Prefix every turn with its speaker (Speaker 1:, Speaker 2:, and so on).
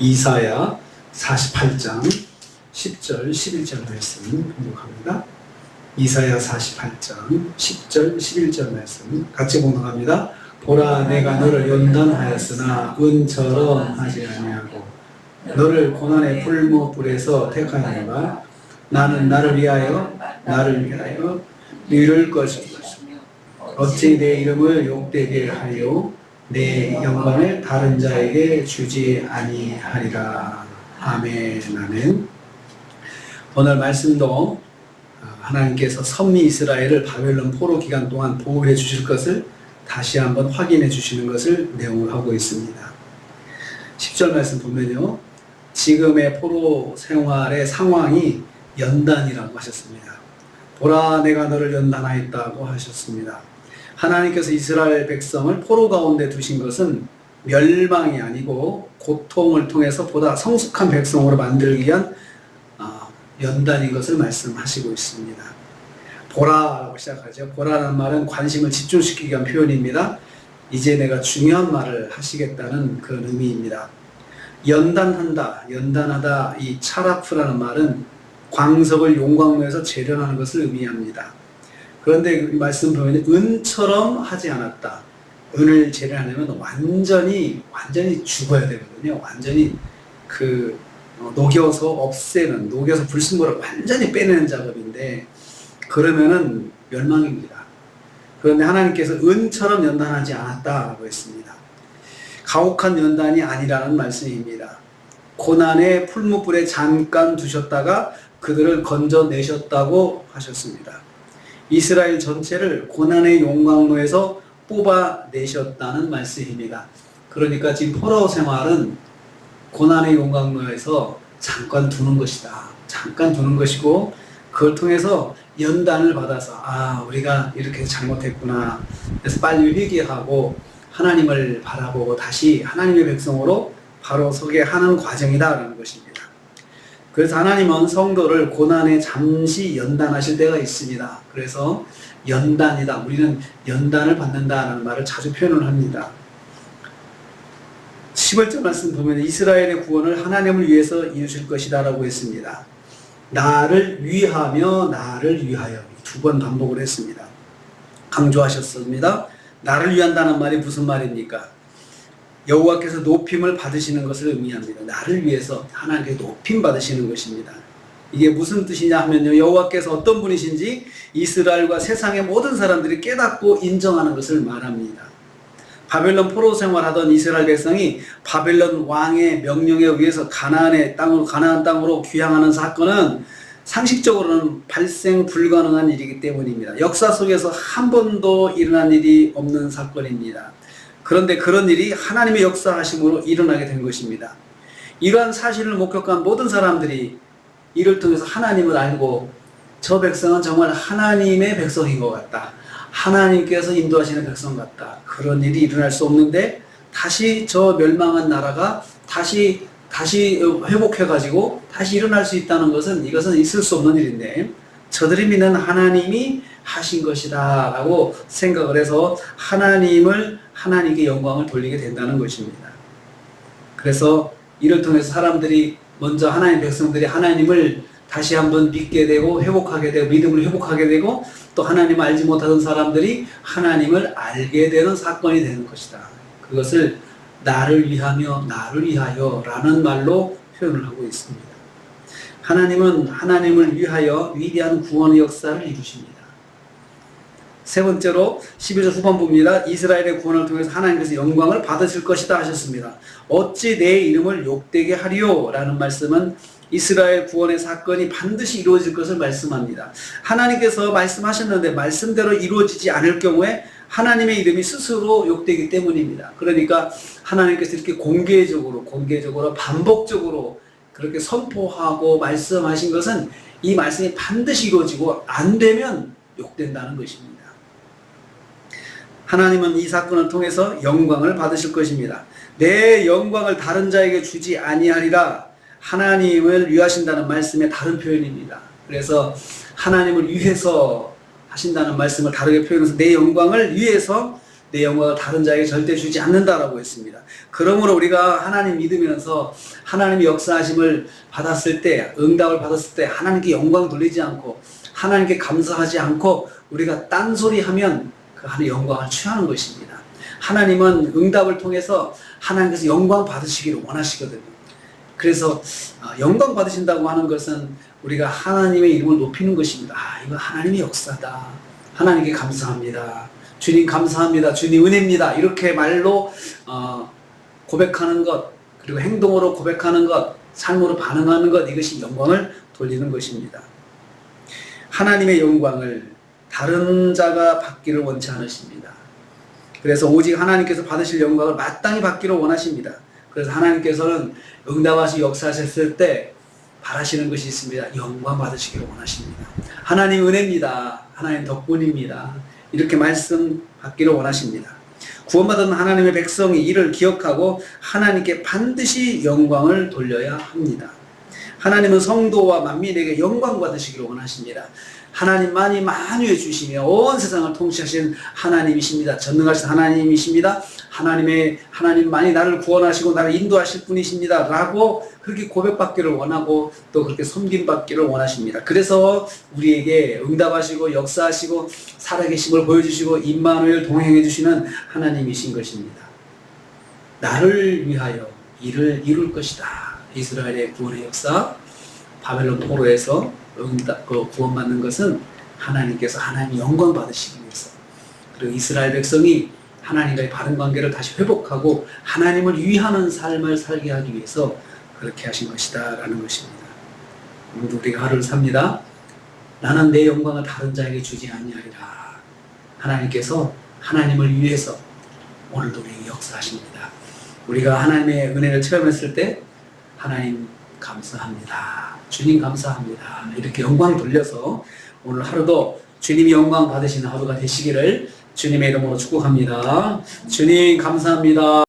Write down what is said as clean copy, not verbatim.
Speaker 1: 이사야 48장 10절 11절 말씀 공독합니다. 이사야 48장 10절 11절 말씀 같이 공독합니다. 보라, 내가 너를 연단하였으나 은처럼 하지 아니하고 너를 고난의 풀무불에서 택하노라. 나는 나를 위하여 이룰 것이다. 어찌 내 이름을 욕되게 하여 내 영광을 다른 자에게 주지 아니하리라. 아멘. 아멘. 오늘 말씀도 하나님께서 선미 이스라엘을 바벨론 포로 기간 동안 보호해 주실 것을 다시 한번 확인해 주시는 것을 내용을 하고 있습니다. 10절 말씀 보면요, 지금의 포로 생활의 상황이 연단이라고 하셨습니다. 보라, 내가 너를 연단하였다고 하셨습니다. 하나님께서 이스라엘 백성을 포로 가운데 두신 것은 멸망이 아니고 고통을 통해서 보다 성숙한 백성으로 만들기 위한 연단인 것을 말씀하시고 있습니다. 보라라고 시작하죠. 보라라는 말은 관심을 집중시키기 위한 표현입니다. 이제 내가 중요한 말을 하시겠다는 그런 의미입니다. 연단하다, 이 차라프라는 말은 광석을 용광로에서 재련하는 것을 의미합니다. 그런데 이 말씀 보면 은처럼 하지 않았다. 은을 재련하려면 완전히 죽어야 되거든요. 완전히 녹여서 녹여서 불순물을 완전히 빼내는 작업인데, 그러면은 멸망입니다. 그런데 하나님께서 은처럼 연단하지 않았다라고 했습니다. 가혹한 연단이 아니라는 말씀입니다. 고난의 풀무불에 잠깐 두셨다가 그들을 건져내셨다고 하셨습니다. 이스라엘 전체를 고난의 용광로에서 뽑아내셨다는 말씀입니다. 그러니까 지금 포로 생활은 고난의 용광로에서 잠깐 두는 것이다. 잠깐 두는 것이고, 그걸 통해서 연단을 받아서 우리가 이렇게 잘못했구나. 그래서 빨리 회개하고 하나님을 바라보고 다시 하나님의 백성으로 바로 서게 하는 과정이다라는 것입니다. 그래서 하나님은 성도를 고난에 잠시 연단하실 때가 있습니다. 그래서 연단이다. 우리는 연단을 받는다라는 말을 자주 표현을 합니다. 11절 말씀 보면 이스라엘의 구원을 하나님을 위해서 이루실 것이다 라고 했습니다. 나를 위하며 나를 위하여 두 번 반복을 했습니다. 강조하셨습니다. 나를 위한다는 말이 무슨 말입니까? 여호와께서 높임을 받으시는 것을 의미합니다. 나를 위해서 하나님께 높임 받으시는 것입니다. 이게 무슨 뜻이냐 하면요, 여호와께서 어떤 분이신지 이스라엘과 세상의 모든 사람들이 깨닫고 인정하는 것을 말합니다. 바벨론 포로 생활하던 이스라엘 백성이 바벨론 왕의 명령에 의해서 가나안 땅으로 귀향하는 사건은 상식적으로는 발생 불가능한 일이기 때문입니다. 역사 속에서 한 번도 일어난 일이 없는 사건입니다. 그런데 그런 일이 하나님의 역사하심으로 일어나게 된 것입니다. 이러한 사실을 목격한 모든 사람들이 이를 통해서 하나님을 알고, 저 백성은 정말 하나님의 백성인 것 같다. 하나님께서 인도하시는 백성 같다. 그런 일이 일어날 수 없는데 다시 저 멸망한 나라가 다시 회복해가지고 다시 일어날 수 있다는 것은, 이것은 있을 수 없는 일인데 저들이 믿는 하나님이 하신 것이다 라고 생각을 해서 하나님께 영광을 돌리게 된다는 것입니다. 그래서 이를 통해서 사람들이 먼저 하나님 백성들이 하나님을 다시 한번 믿게 되고 회복하게 되고 믿음을 회복하게 되고, 또 하나님을 알지 못하던 사람들이 하나님을 알게 되는 사건이 되는 것이다. 그것을 나를 위하며 나를 위하여 라는 말로 표현을 하고 있습니다. 하나님은 하나님을 위하여 위대한 구원의 역사를 이루십니다. 세 번째로 11절 후반부입니다. 이스라엘의 구원을 통해서 하나님께서 영광을 받으실 것이다 하셨습니다. 어찌 내 이름을 욕되게 하리요? 라는 말씀은 이스라엘 구원의 사건이 반드시 이루어질 것을 말씀합니다. 하나님께서 말씀하셨는데 말씀대로 이루어지지 않을 경우에 하나님의 이름이 스스로 욕되기 때문입니다. 그러니까 하나님께서 이렇게 공개적으로 반복적으로 그렇게 선포하고 말씀하신 것은 이 말씀이 반드시 이루어지고 안 되면 욕된다는 것입니다. 하나님은 이 사건을 통해서 영광을 받으실 것입니다. 내 영광을 다른 자에게 주지 아니하리라. 하나님을 위하신다는 말씀의 다른 표현입니다. 그래서 하나님을 위해서 하신다는 말씀을 다르게 표현해서 내 영광을 위해서 내 영광을 다른 자에게 절대 주지 않는다라고 했습니다. 그러므로 우리가 하나님 믿으면서 하나님의 역사하심을 받았을 때, 응답을 받았을 때 하나님께 영광 돌리지 않고 하나님께 감사하지 않고 우리가 딴소리 하면 그 하나님의 영광을 취하는 것입니다. 하나님은 응답을 통해서 하나님께서 영광 받으시기를 원하시거든요. 그래서 영광 받으신다고 하는 것은 우리가 하나님의 이름을 높이는 것입니다. 이거 하나님의 역사다. 하나님께 감사합니다. 주님 감사합니다. 주님 은혜입니다. 이렇게 말로 고백하는 것, 그리고 행동으로 고백하는 것, 삶으로 반응하는 것, 이것이 영광을 돌리는 것입니다. 하나님의 영광을 다른 자가 받기를 원치 않으십니다. 그래서 오직 하나님께서 받으실 영광을 마땅히 받기를 원하십니다. 그래서 하나님께서는 응답하시 역사하셨을 때 바라시는 것이 있습니다. 영광 받으시기를 원하십니다. 하나님 은혜입니다. 하나님 덕분입니다. 이렇게 말씀 받기를 원하십니다. 구원받은 하나님의 백성이 이를 기억하고 하나님께 반드시 영광을 돌려야 합니다. 하나님은 성도와 만민에게 영광 받으시기를 원하십니다. 하나님만이 만유해 주시며 온 세상을 통치하신 하나님이십니다. 전능하신 하나님이십니다. 하나님만이 나를 구원하시고 나를 인도하실 분이십니다. 라고 그렇게 고백받기를 원하고 또 그렇게 섬김받기를 원하십니다. 그래서 우리에게 응답하시고 역사하시고 살아계심을 보여주시고 임마누엘 동행해 주시는 하나님이신 것입니다. 나를 위하여 일을 이룰 것이다. 이스라엘의 구원의 역사, 바벨론 포로에서 구원받는 것은 하나님께서 하나님 영광 받으시기 위해서, 그리고 이스라엘 백성이 하나님과의 바른 관계를 다시 회복하고 하나님을 위하는 삶을 살게 하기 위해서 그렇게 하신 것이다 라는 것입니다. 오늘도 우리가 하루를 삽니다. 나는 내 영광을 다른 자에게 주지 아니하리라. 하나님께서 하나님을 위해서 오늘도 우리에게 역사하십니다. 우리가 하나님의 은혜를 체험했을 때 하나님 감사합니다. 주님 감사합니다. 이렇게 영광 돌려서 오늘 하루도 주님이 영광 받으시는 하루가 되시기를 주님의 이름으로 축복합니다. 주님 감사합니다.